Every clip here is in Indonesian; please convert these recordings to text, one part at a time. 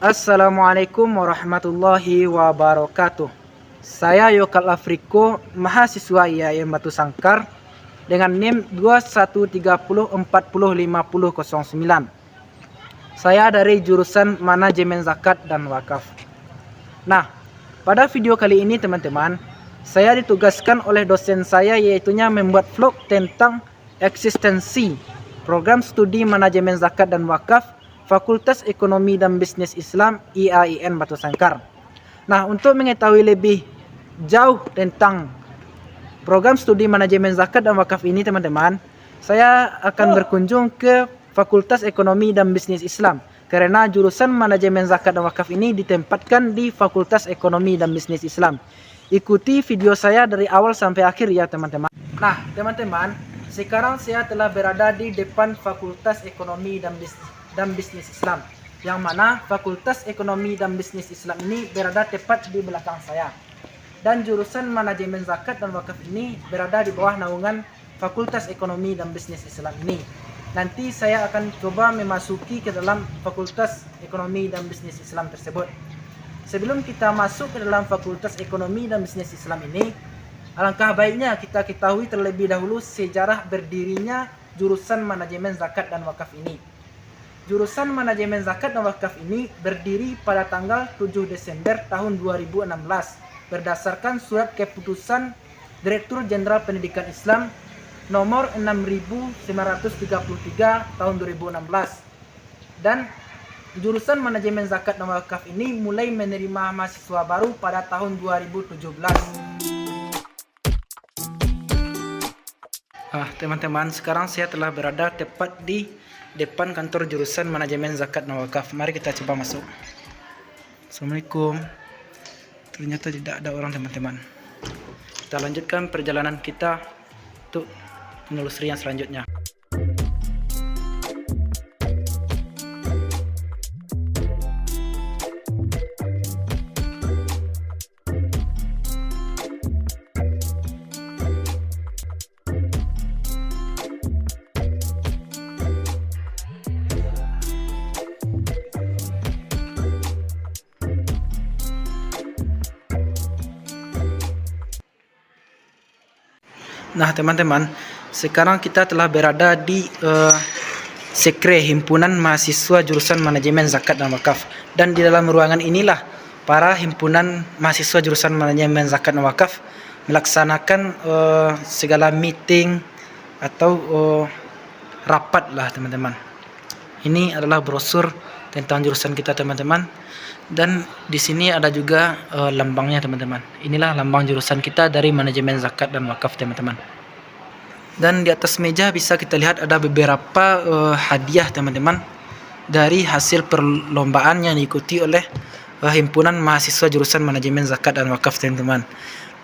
Assalamualaikum warahmatullahi wabarakatuh. Saya Yokal Afriko, mahasiswa IAIN Batu Sangkar dengan NIM 2130405009. Saya dari jurusan Manajemen Zakat dan Wakaf. Nah, pada video kali ini teman-teman, saya ditugaskan oleh dosen saya yaitunya membuat vlog tentang eksistensi program studi Manajemen Zakat dan Wakaf Fakultas Ekonomi dan Bisnis Islam IAIN Batu Sangkar. Nah, untuk mengetahui lebih jauh tentang program studi Manajemen Zakat dan Wakaf ini teman-teman, saya akan berkunjung ke Fakultas Ekonomi dan Bisnis Islam karena jurusan Manajemen Zakat dan Wakaf ini ditempatkan di Fakultas Ekonomi dan Bisnis Islam. Ikuti video saya dari awal sampai akhir ya teman-teman. Nah teman-teman, sekarang saya telah berada di depan Fakultas Ekonomi dan Bisnis Islam, yang mana Fakultas Ekonomi dan Bisnis Islam ini berada tepat di belakang saya. Dan jurusan Manajemen Zakat dan Wakaf ini berada di bawah naungan Fakultas Ekonomi dan Bisnis Islam ini. Nanti saya akan coba memasuki ke dalam Fakultas Ekonomi dan Bisnis Islam tersebut. Sebelum kita masuk ke dalam Fakultas Ekonomi dan Bisnis Islam ini, alangkah baiknya kita ketahui terlebih dahulu sejarah berdirinya jurusan Manajemen Zakat dan Wakaf ini. Jurusan Manajemen Zakat dan Wakaf ini berdiri pada tanggal 7 Desember tahun 2016 berdasarkan surat keputusan Direktur Jenderal Pendidikan Islam nomor 6933 tahun 2016. Dan jurusan Manajemen Zakat dan Wakaf ini mulai menerima mahasiswa baru pada tahun 2017. Teman-teman, sekarang saya telah berada tepat di depan kantor jurusan Manajemen Zakat dan Wakaf. Mari kita coba masuk. Assalamualaikum. Ternyata tidak ada orang teman-teman. Kita lanjutkan perjalanan kita untuk penelusuran selanjutnya. Nah teman-teman, sekarang kita telah berada di Sekre, Himpunan Mahasiswa Jurusan Manajemen Zakat dan Wakaf. Dan di dalam ruangan inilah para himpunan mahasiswa jurusan Manajemen Zakat dan Wakaf melaksanakan segala meeting atau rapat lah teman-teman. Ini adalah brosur tentang jurusan kita teman-teman. Dan di sini ada juga lambangnya teman-teman. Inilah lambang jurusan kita dari Manajemen Zakat dan Wakaf teman-teman. Dan di atas meja bisa kita lihat ada beberapa hadiah teman-teman dari hasil perlombaan yang diikuti oleh himpunan mahasiswa jurusan Manajemen Zakat dan Wakaf teman-teman.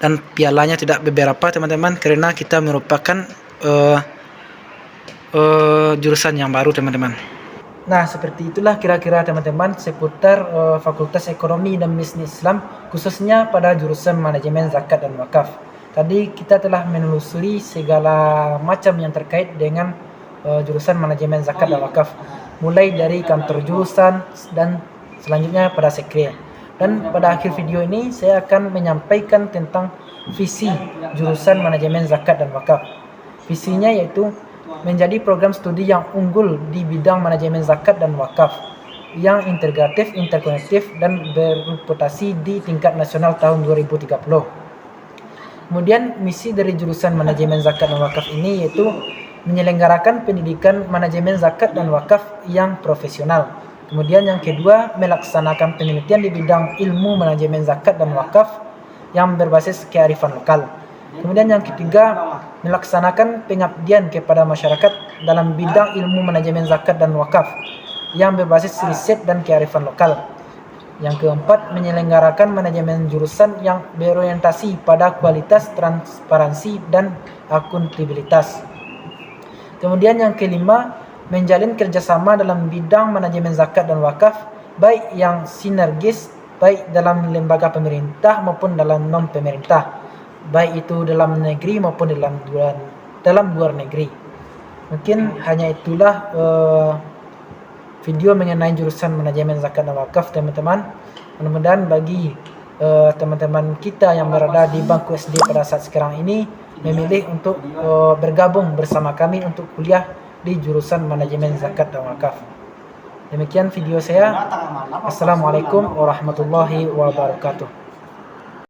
Dan pialanya tidak beberapa teman-teman karena kita merupakan jurusan yang baru teman-teman. Nah, seperti itulah kira-kira teman-teman seputar Fakultas Ekonomi dan Bisnis Islam, khususnya pada jurusan Manajemen Zakat dan Wakaf. Tadi kita telah menelusuri segala macam yang terkait dengan jurusan Manajemen Zakat dan Wakaf, mulai dari kantor jurusan dan selanjutnya pada sekre. Dan pada akhir video ini saya akan menyampaikan tentang visi jurusan Manajemen Zakat dan Wakaf. Visinya yaitu menjadi program studi yang unggul di bidang manajemen zakat dan wakaf, yang integratif, interkonektif, dan berreputasi di tingkat nasional tahun 2030. Kemudian misi dari jurusan Manajemen Zakat dan Wakaf ini yaitu menyelenggarakan pendidikan manajemen zakat dan wakaf yang profesional. Kemudian yang kedua, melaksanakan penelitian di bidang ilmu manajemen zakat dan wakaf yang berbasis kearifan lokal. Kemudian yang ketiga, melaksanakan pengabdian kepada masyarakat dalam bidang ilmu manajemen zakat dan wakaf yang berbasis riset dan kearifan lokal. Yang keempat, menyelenggarakan manajemen jurusan yang berorientasi pada kualitas, transparansi, dan akuntabilitas. Kemudian yang kelima, menjalin kerjasama dalam bidang manajemen zakat dan wakaf, baik yang sinergis, baik dalam lembaga pemerintah maupun dalam non-pemerintah, baik itu dalam negeri maupun dalam luar negeri. Mungkin hanya itulah video mengenai jurusan manajemen zakat dan wakaf teman-teman. Mudah-mudahan bagi teman-teman kita yang berada di bangku SD pada saat sekarang ini memilih untuk bergabung bersama kami untuk kuliah di jurusan manajemen zakat dan wakaf. Demikian video saya. Assalamualaikum warahmatullahi wabarakatuh.